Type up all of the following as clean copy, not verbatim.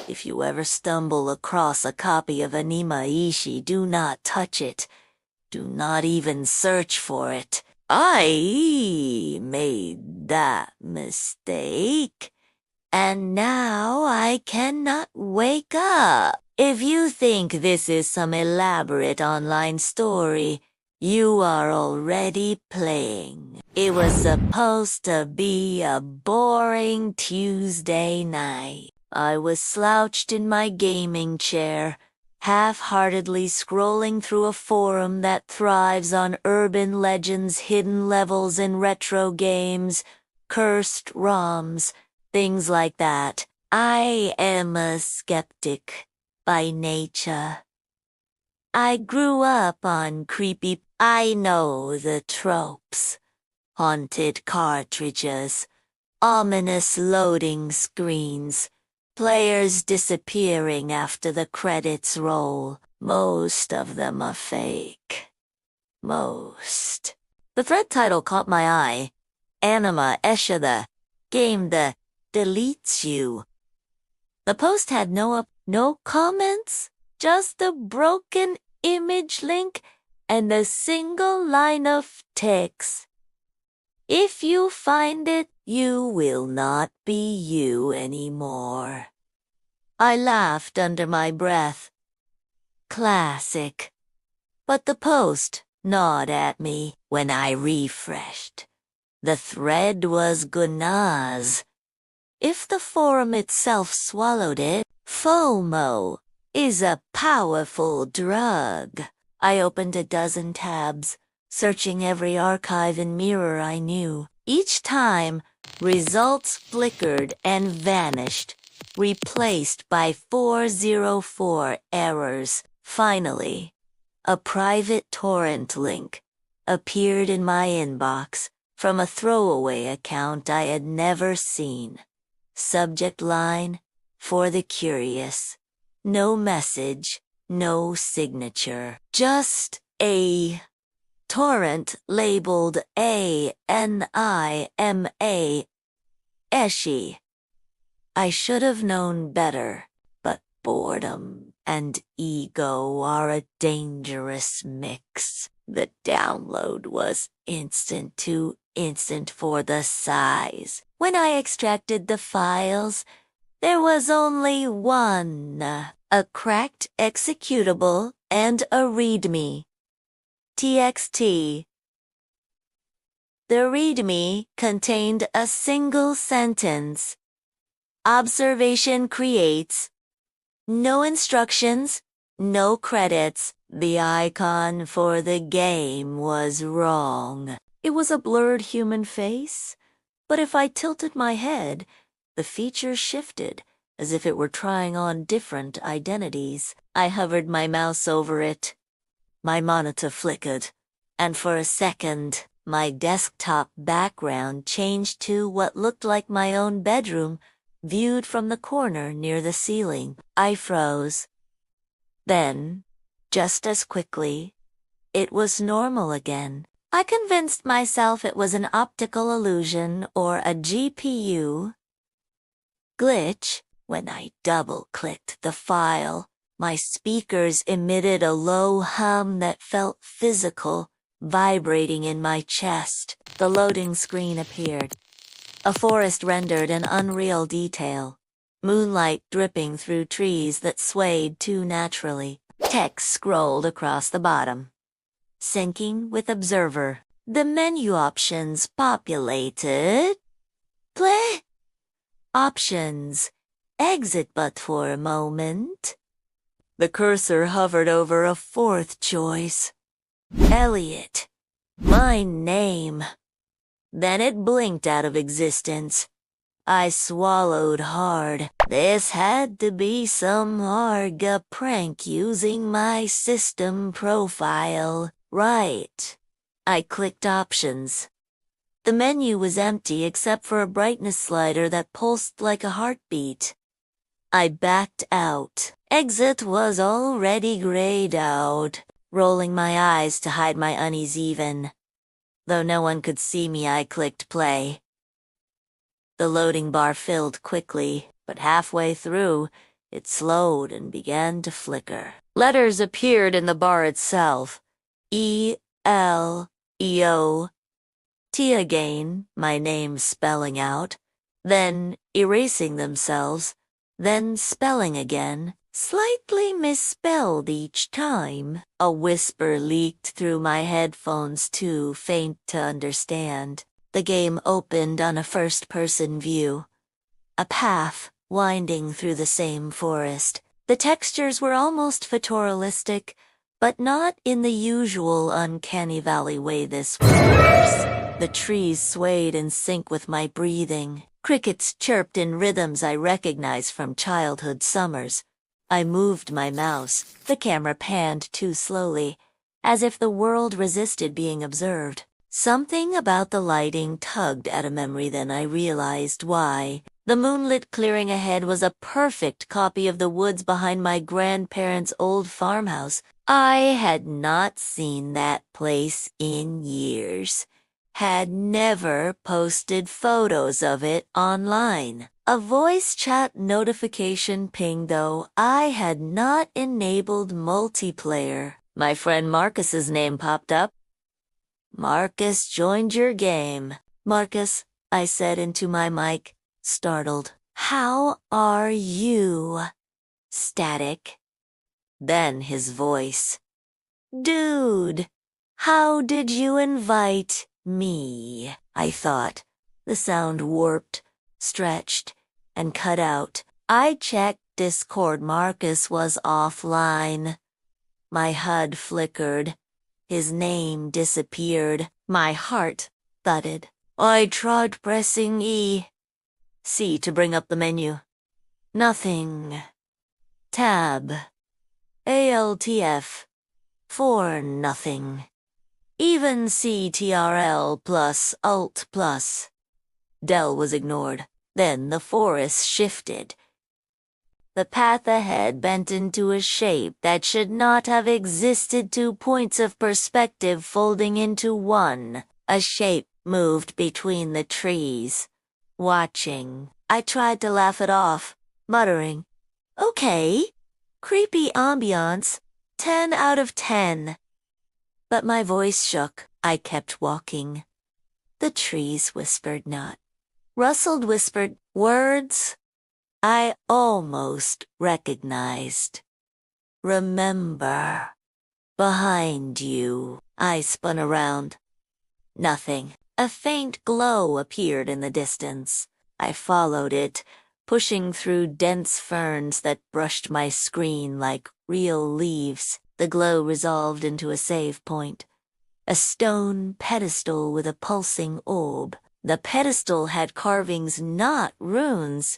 If you ever stumble across a copy of Anima.exe, do not touch it. Do not even search for it. I made that mistake, and now I cannot wake up. If you think this is some elaborate online story, you are already playing. It was supposed to be a boring Tuesday night. I was slouched in my gaming chair, half-heartedly scrolling through a forum that thrives on urban legends, hidden levels in retro games, cursed ROMs, things like that. I am a skeptic by nature. I grew up on creepy. I know the tropes. Haunted cartridges, ominous loading screens, players disappearing after the credits roll. Most of them are fake. Most. The thread title caught my eye. Anima.exe, the game that deletes you. The post had no comments, just a broken image link and a single line of text. If you find it, you will not be you anymore. I laughed under my breath. Classic. But the post gnawed at me when I refreshed. The thread was Gunnaz. If the forum itself swallowed it, FOMO is a powerful drug. I opened a dozen tabs, searching every archive and mirror I knew. Each time, results flickered and vanished, replaced by 404 errors. Finally, a private torrent link appeared in my inbox from a throwaway account I had never seen. Subject line, for the curious. No message, no signature. Just a torrent labeled Anima.exe. I should have known better, but boredom and ego are a dangerous mix. The download was too instant for the size. When I extracted the files, there was only one, a cracked executable and a readme. TXT. The readme contained a single sentence. Observation creates. No instructions, no credits. The icon for the game was wrong. It was a blurred human face, but if I tilted my head, the features shifted, as if it were trying on different identities. I hovered my mouse over it. My monitor flickered, and for a second, my desktop background changed to what looked like my own bedroom, viewed from the corner near the ceiling. I froze. Then, just as quickly, it was normal again. I convinced myself it was an optical illusion or a GPU glitch. When I double-clicked the file, my speakers emitted a low hum that felt physical, vibrating in my chest. The loading screen appeared. A forest rendered in unreal detail, moonlight dripping through trees that swayed too naturally. Text scrolled across the bottom. Syncing with observer. The menu options populated. Play. Options. Exit but for a moment. The cursor hovered over a fourth choice. Elliot. My name. Then it blinked out of existence. I swallowed hard. This had to be some Arga prank using my system profile. Right. I clicked options. The menu was empty except for a brightness slider that pulsed like a heartbeat. I backed out. Exit was already grayed out, rolling my eyes to hide my unease even. Though no one could see me, I clicked play. The loading bar filled quickly, but halfway through, It slowed and began to flicker. Letters appeared in the bar itself. E-L-E-O. T again, my name spelling out, then erasing themselves, then spelling again, slightly misspelled each time. A whisper leaked through my headphones, too faint to understand. The game opened on a first-person view. A path winding through the same forest. The textures were almost photorealistic, but not in the usual uncanny valley way this was. The trees swayed in sync with my breathing. Crickets chirped in rhythms I recognized from childhood summers. I moved my mouse. The camera panned too slowly, as if the world resisted being observed. Something about the lighting tugged at a memory, then I realized why. The moonlit clearing ahead was a perfect copy of the woods behind my grandparents' old farmhouse. I had not seen that place in years. Had never posted photos of it online. A voice chat notification pinged, though I had not enabled multiplayer. My friend Marcus's name popped up. Marcus joined your game. Marcus, I said into my mic, startled. How are you? Static. Then his voice. Dude, how did you invite me? I thought. The sound warped, stretched, and cut out. I checked Discord. Marcus was offline. My HUD flickered. His name disappeared. My heart thudded. I tried pressing C to bring up the menu. Nothing. Tab. ALTF. For nothing. Even CTRL plus Alt plus. Del was ignored. Then the forest shifted. The path ahead bent into a shape that should not have existed, 2 points of perspective folding into one. A shape moved between the trees. Watching. I tried to laugh it off, muttering, okay, creepy ambiance, 10 out of 10. But my voice shook. I kept walking. The trees whispered not. Rustled whispered words I almost recognized. Remember. Behind you. I spun around. Nothing. A faint glow appeared in the distance. I followed it, pushing through dense ferns that brushed my screen like real leaves. The glow resolved into a save point. A stone pedestal with a pulsing orb. The pedestal had carvings, not runes,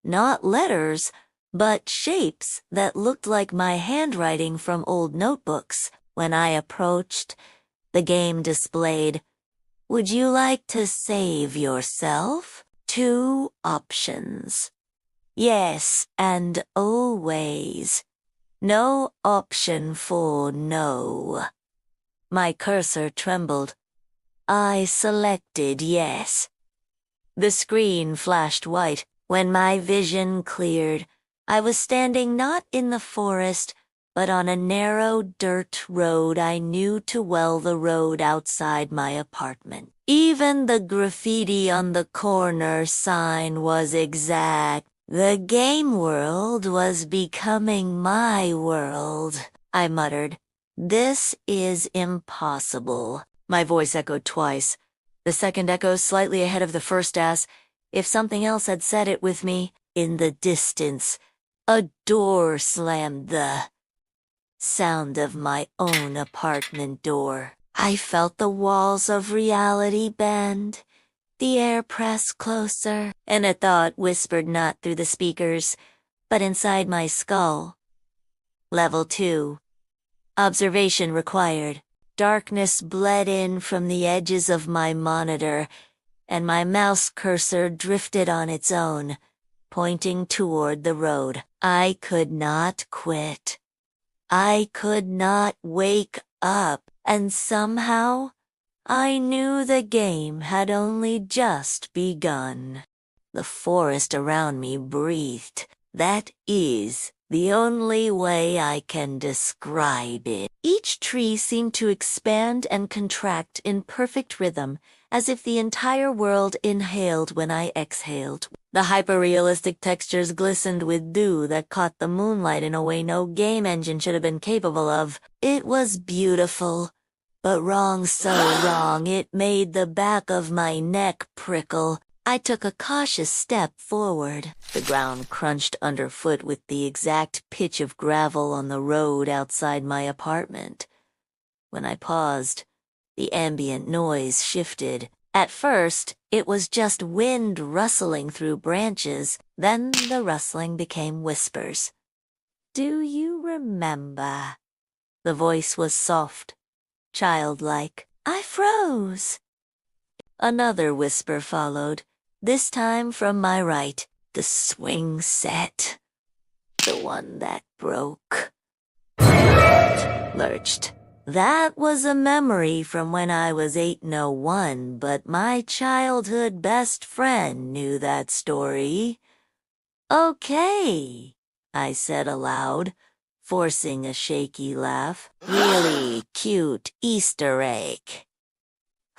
not letters, but shapes that looked like my handwriting from old notebooks. When I approached, the game displayed, would you like to save yourself? 2 options. Yes and always. No option for no. My cursor trembled. I selected yes. The screen flashed white. When my vision cleared, I was standing not in the forest, but on a narrow dirt road I knew too well, the road outside my apartment. Even the graffiti on the corner sign was exact. The game world was becoming my world. I muttered, this is impossible. My voice echoed twice. The second echo slightly ahead of the first as if something else had said it with me. In the distance, a door slammed. The sound of my own apartment door. I felt the walls of reality bend, the air press closer, and a thought whispered not through the speakers, but inside my skull. Level 2. Observation required. Darkness bled in from the edges of my monitor, and my mouse cursor drifted on its own, pointing toward the road. I could not quit. I could not wake up, and somehow I knew the game had only just begun. The forest around me breathed. That is the only way I can describe it. Each tree seemed to expand and contract in perfect rhythm, as if the entire world inhaled when I exhaled. The hyper-realistic textures glistened with dew that caught the moonlight in a way no game engine should have been capable of. It was beautiful, but wrong, so wrong it made the back of my neck prickle. I took a cautious step forward. The ground crunched underfoot with the exact pitch of gravel on the road outside my apartment. When I paused, the ambient noise shifted. At first, it was just wind rustling through branches. Then the rustling became whispers. "Do you remember?" The voice was soft, childlike. I froze. Another whisper followed, this time from my right. The swing set. The one that broke. Lurched. That was a memory from when I was 801, but my childhood best friend knew that story. Okay, I said aloud, forcing a shaky laugh. Really cute Easter egg.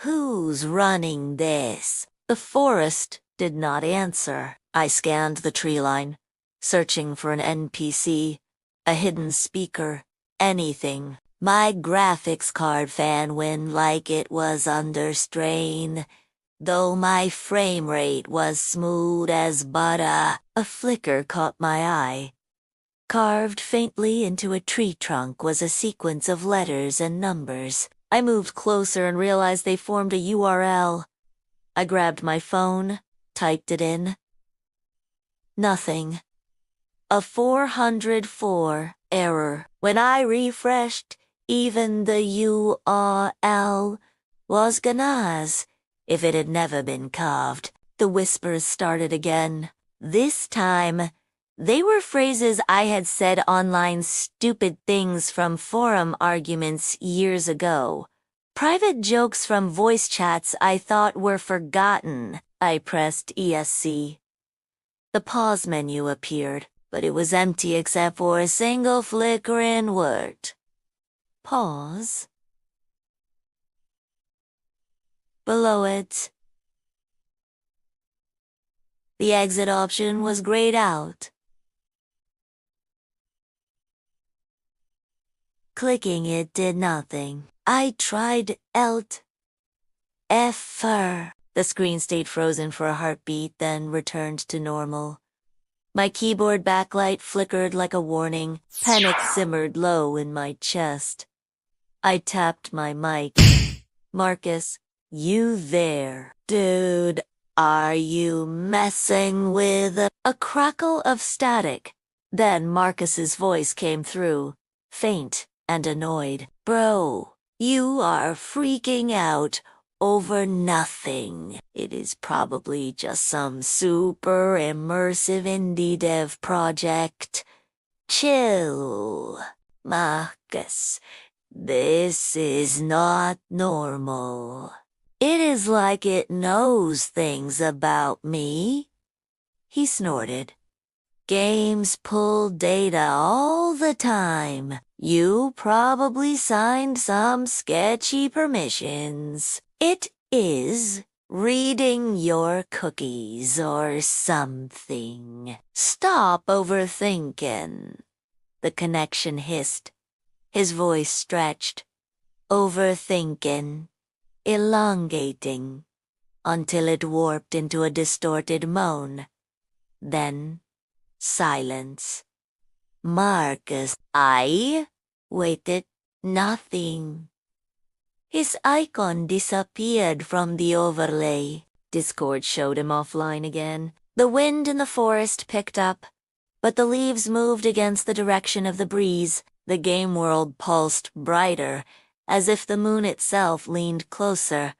Who's running this? The forest did not answer. I scanned the tree line, searching for an NPC, a hidden speaker, anything. My graphics card fan went like it was under strain, though my frame rate was smooth as butter. A flicker caught my eye. Carved faintly into a tree trunk was a sequence of letters and numbers. I moved closer and realized they formed a URL. I grabbed my phone, typed it in. Nothing. A 404 error. When I refreshed, even the URL was Ganaz. If it had never been carved, the whispers started again. This time, they were phrases I had said online, stupid things from forum arguments years ago. Private jokes from voice chats I thought were forgotten. I pressed ESC. The pause menu appeared, but it was empty except for a single flickering word. Pause. Below it, the exit option was grayed out. Clicking it did nothing. I tried Alt F. The screen stayed frozen for a heartbeat, then returned to normal. My keyboard backlight flickered like a warning. Panic simmered low in my chest. I tapped my mic. Marcus, you there? Dude, are you messing with a crackle of static? Then Marcus's voice came through, faint and annoyed. Bro, you are freaking out over nothing. It is probably just some super immersive indie dev project. Chill, Marcus. This is not normal. It is like it knows things about me. He snorted. Games pull data all the time. You probably signed some sketchy permissions. It is reading your cookies or something. Stop overthinking. The connection hissed. His voice stretched. Overthinking. Elongating. Until it warped into a distorted moan. Then silence. Marcus, I waited. Nothing. His icon disappeared from the overlay. Discord showed him offline again. The wind in the forest picked up, but the leaves moved against the direction of the breeze. The game world pulsed brighter, as if the moon itself leaned closer.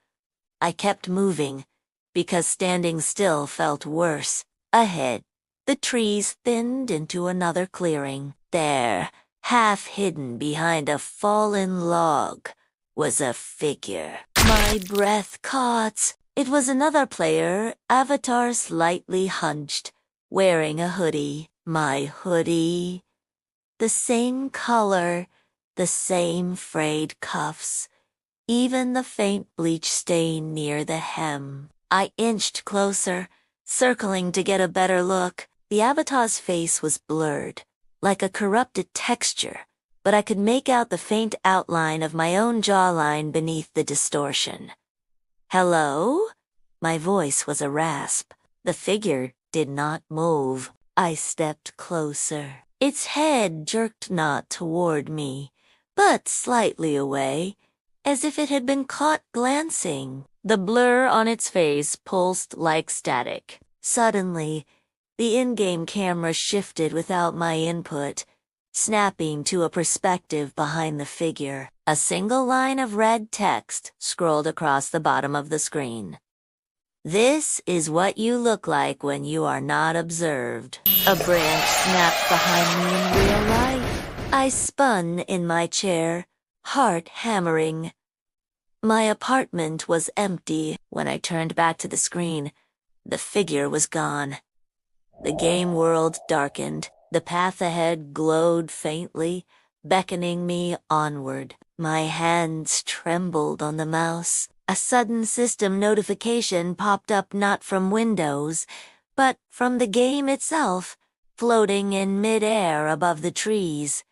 I kept moving, because standing still felt worse. Ahead, the trees thinned into another clearing. There, half hidden behind a fallen log, was a figure. My breath caught. It was another player, avatar slightly hunched, wearing a hoodie. my hoodie. The same color, the same frayed cuffs, even the faint bleach stain near the hem. I inched closer, circling to get a better look. The avatar's face was blurred, like a corrupted texture, but I could make out the faint outline of my own jawline beneath the distortion. "Hello?" My voice was a rasp. The figure did not move. I stepped closer. Its head jerked not toward me, but slightly away, as if it had been caught glancing. The blur on its face pulsed like static. Suddenly, the in-game camera shifted without my input, snapping to a perspective behind the figure. A single line of red text scrolled across the bottom of the screen. "This is what you look like when you are not observed." A branch snapped behind me in real life. I spun in my chair, heart hammering. My apartment was empty. When I turned back to the screen, the figure was gone. The game world darkened. The path ahead glowed faintly, beckoning me onward. My hands trembled on the mouse. A sudden system notification popped up not from Windows, but from the game itself, floating in mid-air above the trees.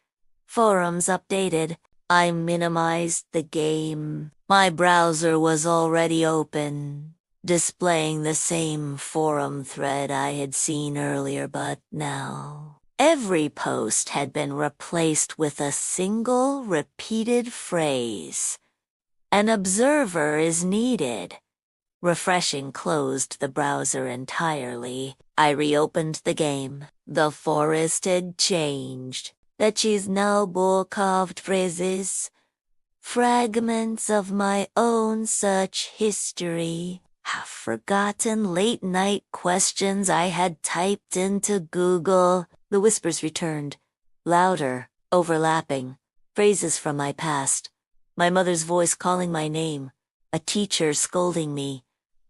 Forums updated. I minimized the game. My browser was already open, displaying the same forum thread I had seen earlier, but now every post had been replaced with a single repeated phrase. "An observer is needed." Refreshing closed the browser entirely. I reopened the game. The forest had changed. The Chiznaubo carved phrases. Fragments of my own such history. Half-forgotten late-night questions I had typed into Google. The whispers returned, louder, overlapping. Phrases from my past. My mother's voice calling my name. A teacher scolding me.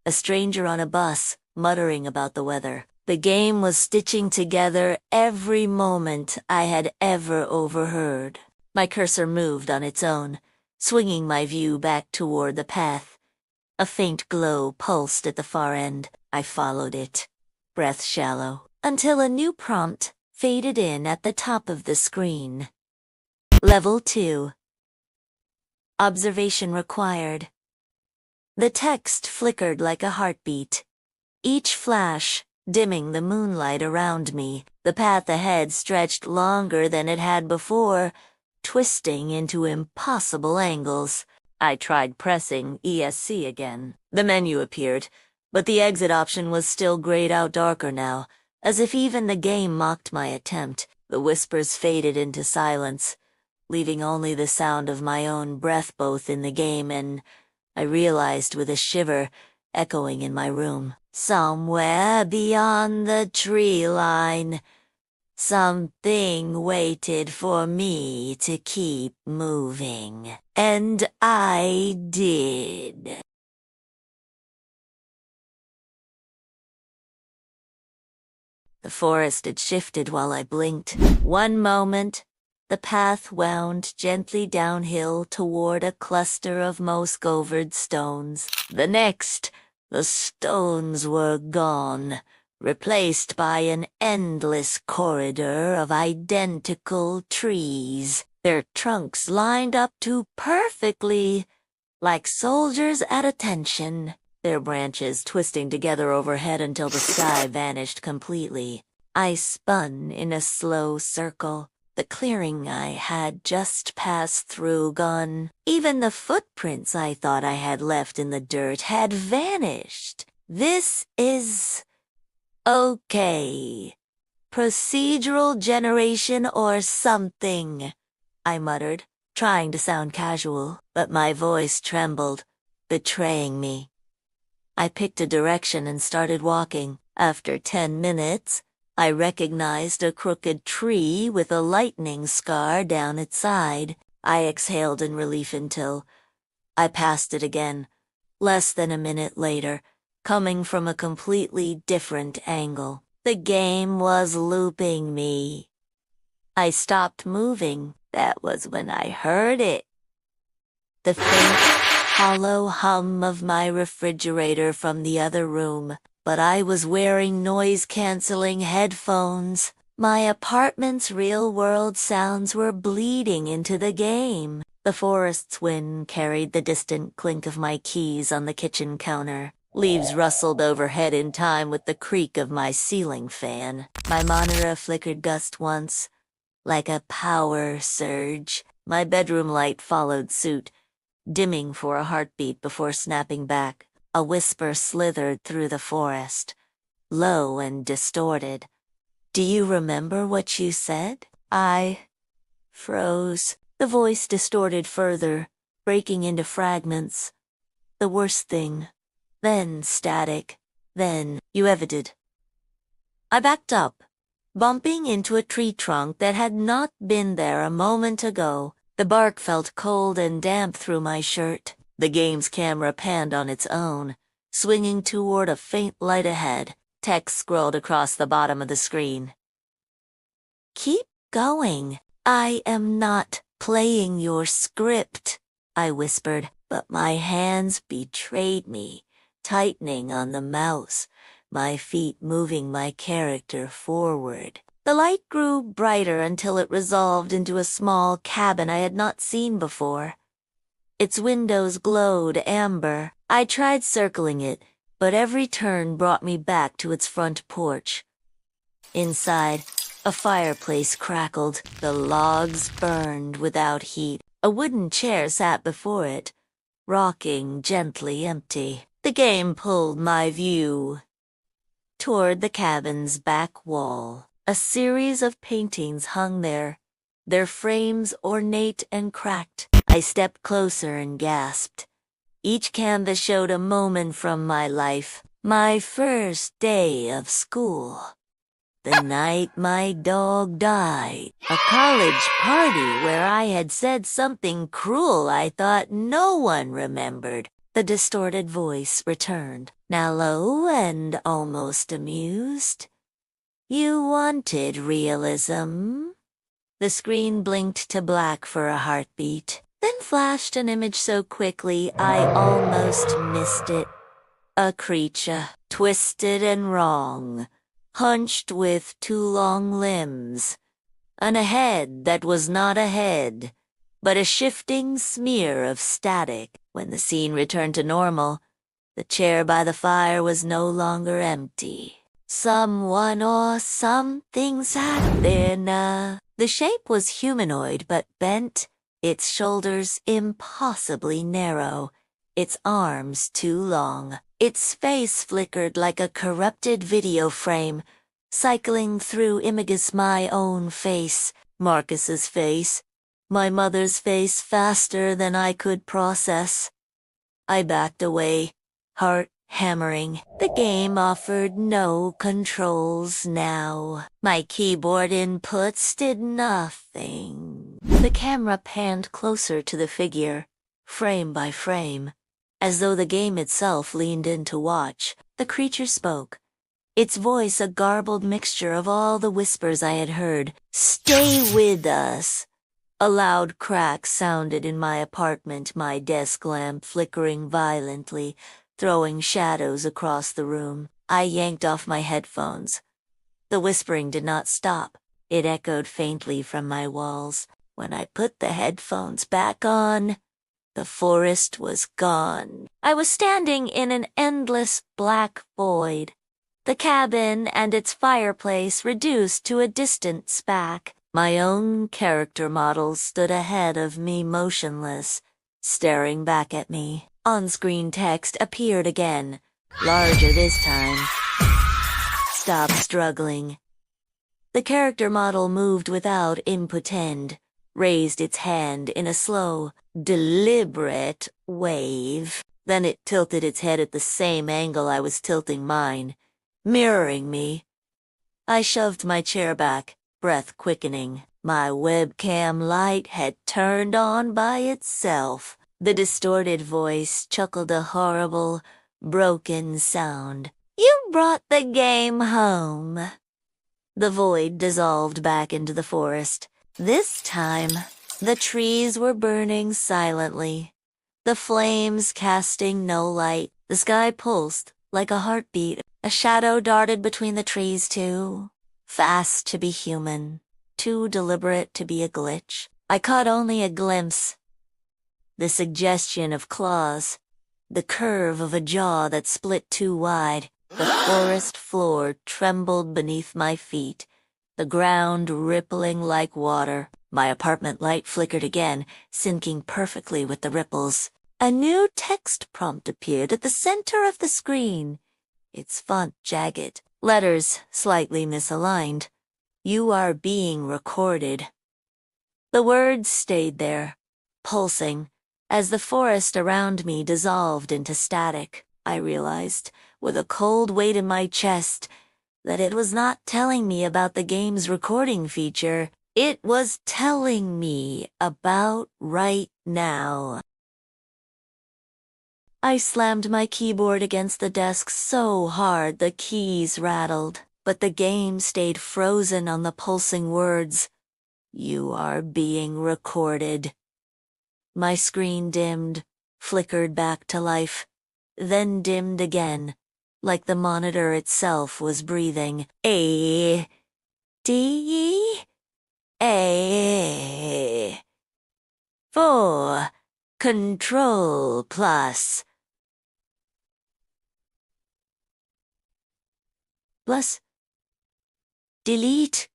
A stranger on a bus muttering about the weather. The game was stitching together every moment I had ever overheard. My cursor moved on its own, swinging my view back toward the path. A faint glow pulsed at the far end. I followed it, breath shallow, until a new prompt faded in at the top of the screen. Level 2. Observation required. The text flickered like a heartbeat. Each flash, dimming the moonlight around me. The path ahead stretched longer than it had before, twisting into impossible angles. I tried pressing ESC again. The menu appeared, but the exit option was still grayed out darker now, as if even the game mocked my attempt. The whispers faded into silence, leaving only the sound of my own breath both in the game and, I realized with a shiver, echoing in my room. Somewhere beyond the tree line, something waited for me to keep moving. And I did. The forest had shifted while I blinked. One moment, the path wound gently downhill toward a cluster of moss-covered stones. The next, the stones were gone, replaced by an endless corridor of identical trees, their trunks lined up too perfectly, like soldiers at attention, their branches twisting together overhead until the sky vanished completely. I spun in a slow circle. The clearing I had just passed through gone. Even the footprints I thought I had left in the dirt had vanished. This is okay. Procedural generation or something, I muttered, trying to sound casual, but my voice trembled, betraying me. I picked a direction and started walking. After 10 minutes, I recognized a crooked tree with a lightning scar down its side. I exhaled in relief until I passed it again, less than a minute later, coming from a completely different angle. The game was looping me. I stopped moving. That was when I heard it. The faint, hollow hum of my refrigerator from the other room, but I was wearing noise-canceling headphones. My apartment's real-world sounds were bleeding into the game. The forest's wind carried the distant clink of my keys on the kitchen counter. Leaves rustled overhead in time with the creak of my ceiling fan. My monitor flickered gust once, like a power surge. My bedroom light followed suit, dimming for a heartbeat before snapping back. A whisper slithered through the forest, low and distorted. "Do you remember what you said?" I froze. The voice distorted further, breaking into fragments. The worst thing. Then static. Then you evited. I backed up, bumping into a tree trunk that had not been there a moment ago. The bark felt cold and damp through my shirt. The game's camera panned on its own, swinging toward a faint light ahead. Text scrolled across the bottom of the screen. "Keep going. I am not playing your script," I whispered, but my hands betrayed me, tightening on the mouse, my feet moving my character forward. The light grew brighter until it resolved into a small cabin I had not seen before. Its windows glowed amber. I tried circling it, but every turn brought me back to its front porch. Inside, a fireplace crackled. The logs burned without heat. A wooden chair sat before it, rocking gently empty. The game pulled my view toward the cabin's back wall. A series of paintings hung there, their frames ornate and cracked. I stepped closer and gasped. Each canvas showed a moment from my life. My first day of school. The night my dog died. A college party where I had said something cruel I thought no one remembered. The distorted voice returned, now low and almost amused. "You wanted realism?" The screen blinked to black for a heartbeat, then flashed an image so quickly I almost missed it. A creature, twisted and wrong, hunched with two long limbs, and a head that was not a head, but a shifting smear of static. When the scene returned to normal, the chair by the fire was no longer empty. Someone or something sat there. The shape was humanoid but bent, its shoulders impossibly narrow, its arms too long. Its face flickered like a corrupted video frame, cycling through images my own face, Marcus's face, my mother's face faster than I could process. I backed away, heart hammering. The game offered no controls now. My keyboard inputs did nothing. The camera panned closer to the figure, frame by frame, as though the game itself leaned in to watch. The creature spoke, its voice a garbled mixture of all the whispers I had heard. "Stay with us." A loud crack sounded in my apartment, my desk lamp flickering violently, throwing shadows across the room. I yanked off my headphones. The whispering did not stop. It echoed faintly from my walls. When I put the headphones back on, the forest was gone. I was standing in an endless black void. The cabin and its fireplace reduced to a distant speck. My own character model stood ahead of me motionless, staring back at me. On-screen text appeared again, larger this time. "Stop struggling." The character model moved without input end, raised its hand in a slow, deliberate wave. Then it tilted its head at the same angle I was tilting mine, mirroring me. I shoved my chair back, breath quickening. My webcam light had turned on by itself. The distorted voice chuckled a horrible, broken sound. You brought the game home. The void dissolved back into the forest. This time, the trees were burning silently, the flames casting no light. The sky pulsed like a heartbeat. A shadow darted between the trees too, fast to be human, too deliberate to be a glitch. I caught only a glimpse. The suggestion of claws, the curve of a jaw that split too wide. The forest floor trembled beneath my feet, the ground rippling like water. My apartment light flickered again, syncing perfectly with the ripples. A new text prompt appeared at the center of the screen, its font jagged, letters slightly misaligned. You are being recorded. The words stayed there, pulsing, as the forest around me dissolved into static. I realized, with a cold weight in my chest, that it was not telling me about the game's recording feature. It was telling me about right now. I slammed my keyboard against the desk so hard the keys rattled, but the game stayed frozen on the pulsing words. You are being recorded. My screen dimmed, flickered back to life, then dimmed again, like the monitor itself was breathing. A-D-A. For Control plus. Plus. Delete.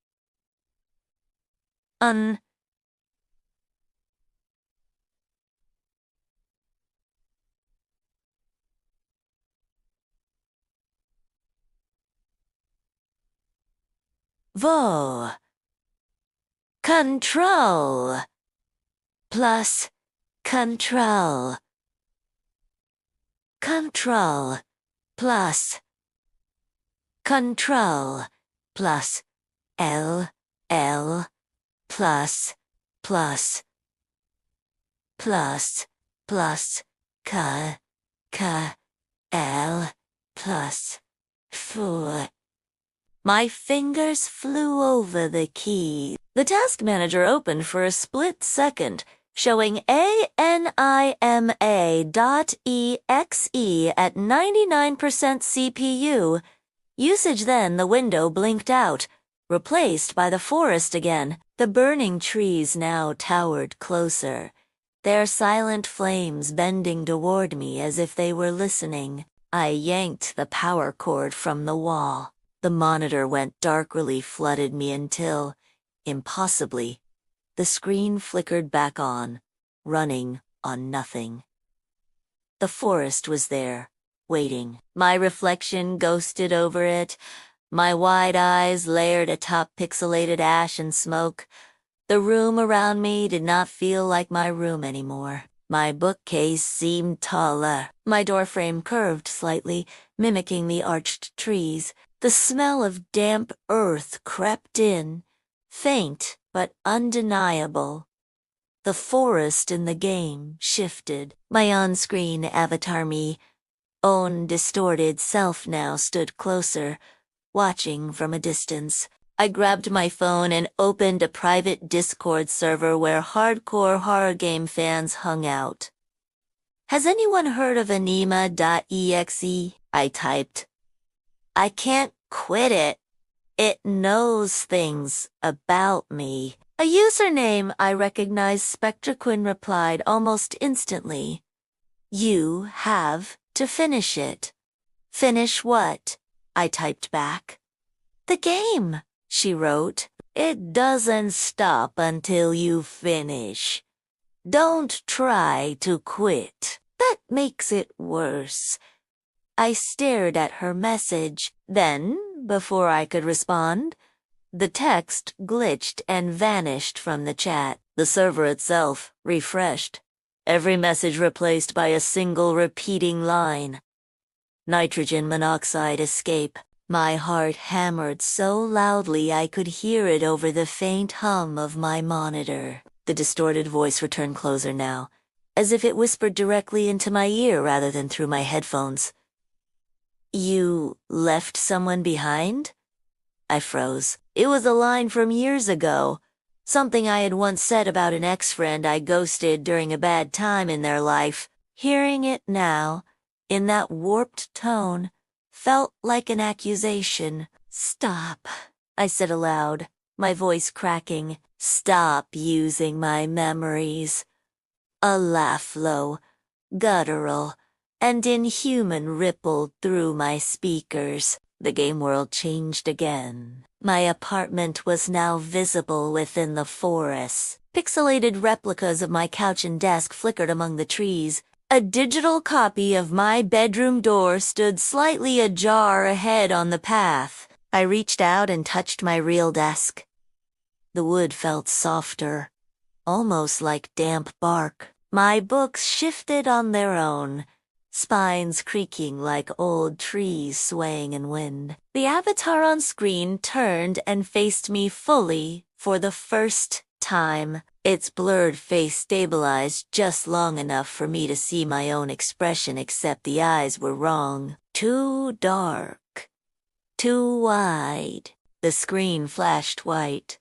Vo. Control. Plus. Control. Control. Plus. Control. Plus. L. Plus. Plus. Plus. Plus. L. Plus. Four. My fingers flew over the key. The task manager opened for a split second, showing Anima.exe at 99% CPU. Usage then the window blinked out, replaced by the forest again. The burning trees now towered closer, their silent flames bending toward me as if they were listening. I yanked the power cord from the wall. The monitor went dark relief flooded me until, impossibly, the screen flickered back on, running on nothing. The forest was there, waiting. My reflection ghosted over it, my wide eyes layered atop pixelated ash and smoke. The room around me did not feel like my room anymore. My bookcase seemed taller. My doorframe curved slightly, mimicking the arched trees. The smell of damp earth crept in, faint but undeniable. The forest in the game shifted. My on-screen avatar me, own distorted self now stood closer, watching from a distance. I grabbed my phone and opened a private Discord server where hardcore horror game fans hung out. Has anyone heard of Anima.exe? I typed. I can't quit it. It knows things about me. A username I recognized. SpectraQuinn replied almost instantly. You have to finish it. Finish what? I typed back. The game, she wrote. It doesn't stop until you finish. Don't try to quit. That makes it worse. I stared at her message. Then, before I could respond, the text glitched and vanished from the chat. The server itself refreshed, every message replaced by a single repeating line. Nitrogen monoxide escape. My heart hammered so loudly I could hear it over the faint hum of my monitor. The distorted voice returned closer now, as if it whispered directly into my ear rather than through my headphones. You left someone behind? I froze. It was a line from years ago. Something I had once said about an ex-friend I ghosted during a bad time in their life. Hearing it now, in that warped tone, felt like an accusation. Stop, I said aloud, my voice cracking. Stop using my memories. A laugh low, guttural, and inhuman rippled through my speakers. The game world changed again. My apartment was now visible within the forest. Pixelated replicas of my couch and desk flickered among the trees. A digital copy of my bedroom door stood slightly ajar ahead on the path. I reached out and touched my real desk. The wood felt softer, almost like damp bark. My books shifted on their own, spines creaking like old trees swaying in wind. The avatar on screen turned and faced me fully for the first time. Its blurred face stabilized just long enough for me to see my own expression, except the eyes were wrong. Too dark. Too wide. The screen flashed white.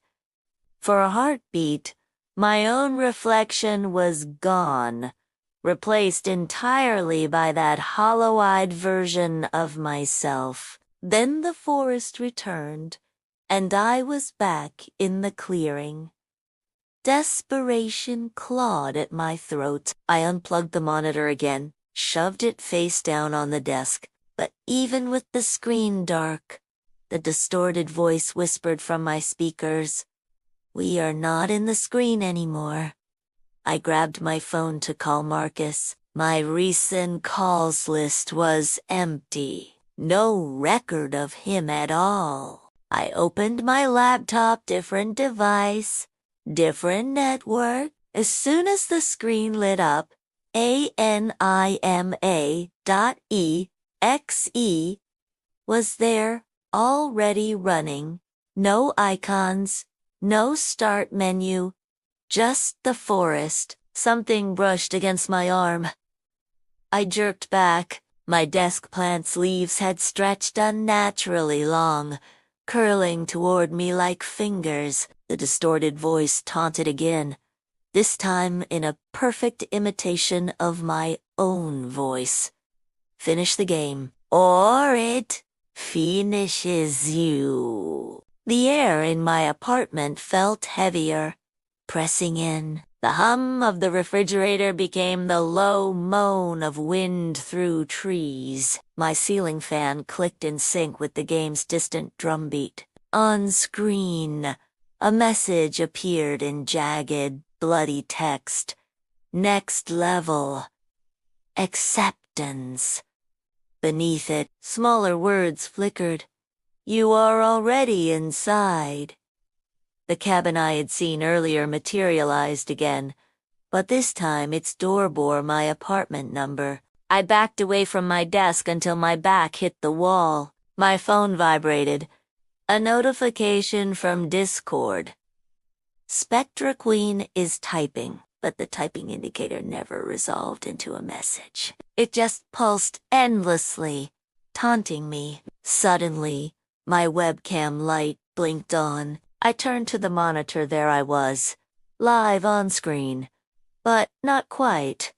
For a heartbeat, my own reflection was gone, replaced entirely by that hollow-eyed version of myself. Then the forest returned, and I was back in the clearing. Desperation clawed at my throat. I unplugged the monitor again, shoved it face down on the desk. But even with the screen dark, the distorted voice whispered from my speakers, "We are not in the screen anymore." I grabbed my phone to call Marcus. My recent calls list was empty. No record of him at all. I opened my laptop, different device, different network. As soon as the screen lit up, Anima.exe was there, already running. No icons, no start menu, just the forest. Something brushed against my arm. I jerked back. My desk plant's leaves had stretched unnaturally long, curling toward me like fingers. The distorted voice taunted again, this time in a perfect imitation of my own voice. "Finish the game, or it finishes you." The air in my apartment felt heavier, pressing in. The hum of the refrigerator became the low moan of wind through trees. My ceiling fan clicked in sync with the game's distant drumbeat. On screen, a message appeared in jagged, bloody text. "Next level. Acceptance." Beneath it, smaller words flickered. "You are already inside." The cabin I had seen earlier materialized again, but this time its door bore my apartment number. I backed away from my desk until my back hit the wall. My phone vibrated. A notification from Discord. "Spectra Queen is typing," but the typing indicator never resolved into a message. It just pulsed endlessly, taunting me. Suddenly, my webcam light blinked on. I turned to the monitor. There I was, live on screen. But not quite.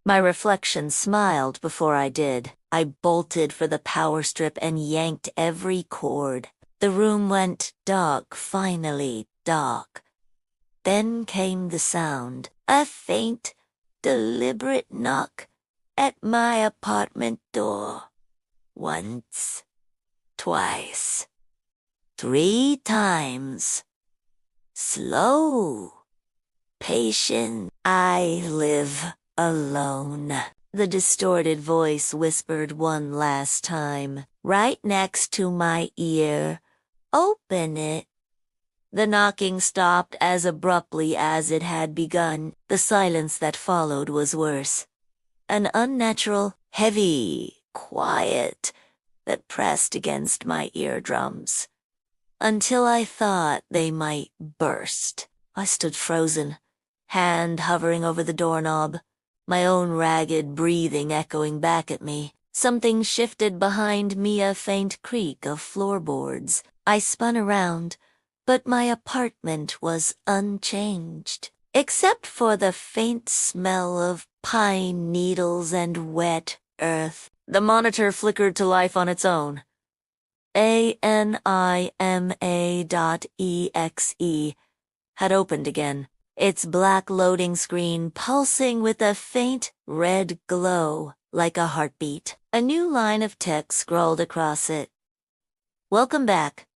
My reflection smiled before I did. I bolted for the power strip and yanked every cord. The room went dark, finally dark. Then came the sound, a faint, deliberate knock at my apartment door. Once, twice, 3 times. Slow, patient. "I live alone," the distorted voice whispered one last time, right next to my ear. "Open it." The knocking stopped as abruptly as it had begun. The silence that followed was worse. An unnatural, heavy quiet that pressed against my eardrums, until I thought they might burst. I stood frozen, hand hovering over the doorknob, my own ragged breathing echoing back at me. Something shifted behind me, a faint creak of floorboards. I spun around, but my apartment was unchanged, except for the faint smell of pine needles and wet earth. The monitor flickered to life on its own. Anima.exe had opened again, its black loading screen pulsing with a faint red glow like a heartbeat. A new line of text scrawled across it. Welcome back.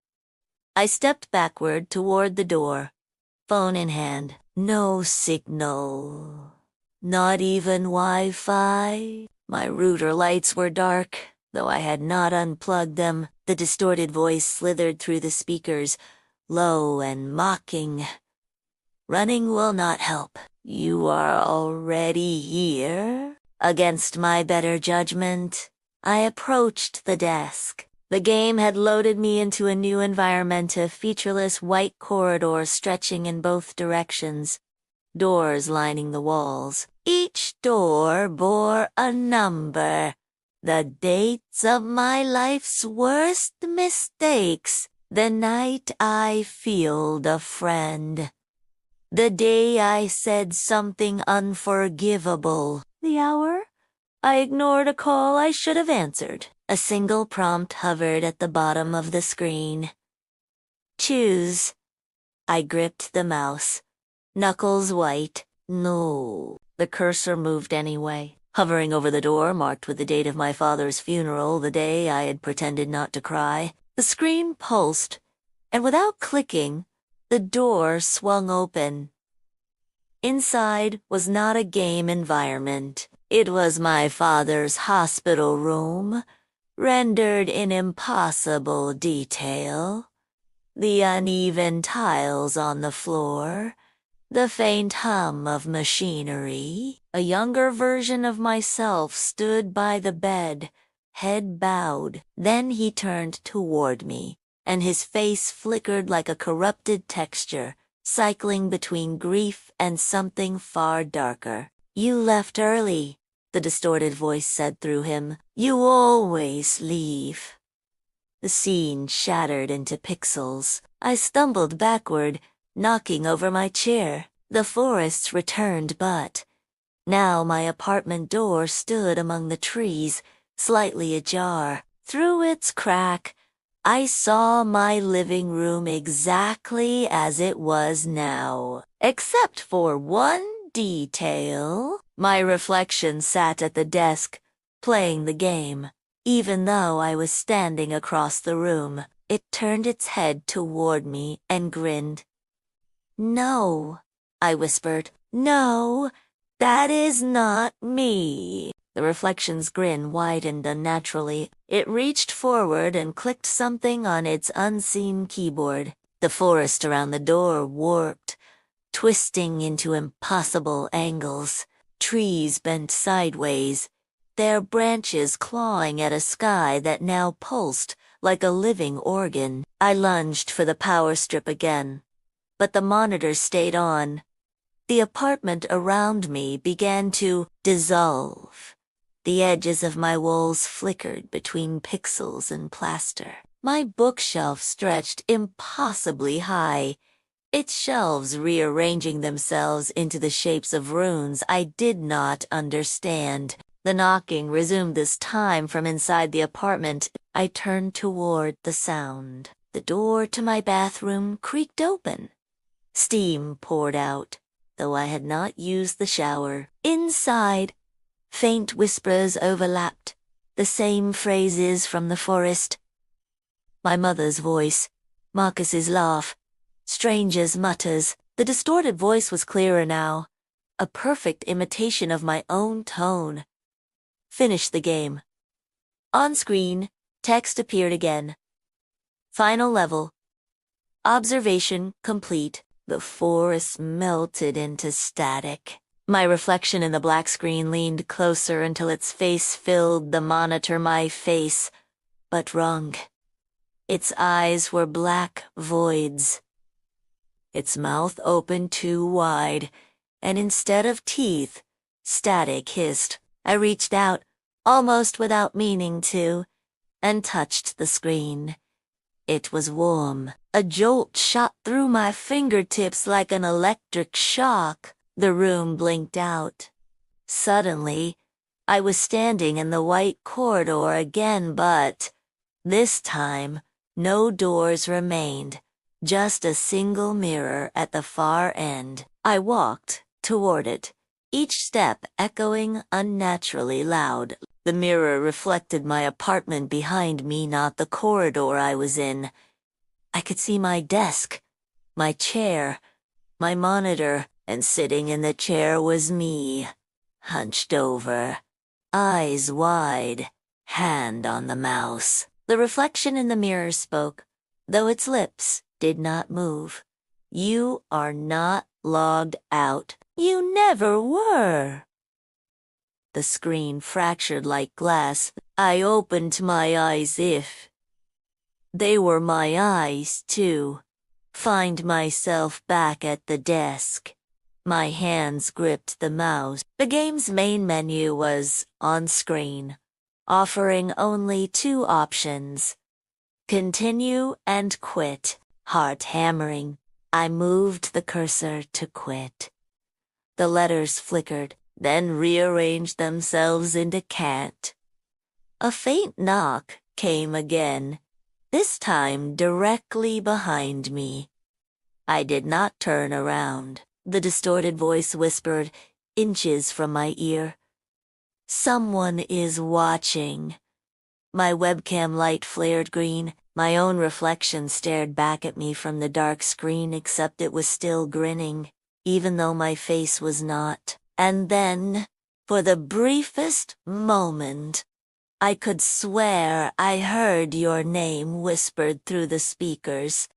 I stepped backward toward the door, phone in hand. No signal. Not even Wi-Fi. My router lights were dark, though I had not unplugged them. The distorted voice slithered through the speakers, low and mocking. Running will not help. You are already here? Against my better judgment, I approached the desk. The game had loaded me into a new environment, a featureless white corridor stretching in both directions, doors lining the walls. Each door bore a number, the dates of my life's worst mistakes, the night I fielded a friend, the day I said something unforgivable. The hour? I ignored a call I should have answered. A single prompt hovered at the bottom of the screen. Choose. I gripped the mouse, knuckles white. No. The cursor moved anyway, hovering over the door marked with the date of my father's funeral, the day I had pretended not to cry. The screen pulsed, and without clicking, the door swung open. Inside was not a game environment. It was my father's hospital room, rendered in impossible detail. The uneven tiles on the floor, the faint hum of machinery. A younger version of myself stood by the bed, head bowed. Then he turned toward me, and his face flickered like a corrupted texture, cycling between grief and something far darker. You left early, the distorted voice said through him. You always leave. The scene shattered into pixels. I stumbled backward, knocking over my chair. The forests returned, but now my apartment door stood among the trees, slightly ajar. Through its crack, I saw my living room exactly as it was now, except for one detail. My reflection sat at the desk, playing the game. Even though I was standing across the room, it turned its head toward me and grinned. No, I whispered. No, that is not me. The reflection's grin widened unnaturally. It reached forward and clicked something on its unseen keyboard. The forest around the door warped, twisting into impossible angles. Trees bent sideways, their branches clawing at a sky that now pulsed like a living organ. I lunged for the power strip again, but the monitor stayed on. The apartment around me began to dissolve. The edges of my walls flickered between pixels and plaster. My bookshelf stretched impossibly high, its shelves rearranging themselves into the shapes of runes I did not understand. The knocking resumed this time from inside the apartment. I turned toward the sound. The door to my bathroom creaked open. Steam poured out, though I had not used the shower. Inside, faint whispers overlapped, the same phrases from the forest. My mother's voice, Marcus's laugh, strangers' mutters. The distorted voice was clearer now, a perfect imitation of my own tone. Finish the game. On screen, text appeared again. Final level. Observation complete. The forest melted into static. My reflection in the black screen leaned closer until its face filled the monitor. My face, but wrong. Its eyes were black voids. Its mouth opened too wide, and instead of teeth, static hissed. I reached out, almost without meaning to, and touched the screen. It was warm. A jolt shot through my fingertips like an electric shock. The room blinked out. Suddenly, I was standing in the white corridor again, but this time, no doors remained, just a single mirror at the far end. I walked toward it, each step echoing unnaturally loud. The mirror reflected my apartment behind me, not the corridor I was in. I could see my desk, my chair, my monitor, and sitting in the chair was me, hunched over, eyes wide, hand on the mouse. The reflection in the mirror spoke, though its lips did not move. You are not logged out. You never were. The screen fractured like glass. I opened my eyes. If they were my eyes, too. Find myself back at the desk. My hands gripped the mouse. The game's main menu was on screen, offering only two options: continue and quit. Heart hammering, I moved the cursor to quit. The letters flickered, then rearranged themselves into can't. A faint knock came again, this time directly behind me. I did not turn around. The distorted voice whispered, inches from my ear, "Someone is watching." My webcam light flared green. My own reflection stared back at me from the dark screen, except it was still grinning, even though my face was not. And then, for the briefest moment, I could swear I heard your name whispered through the speakers.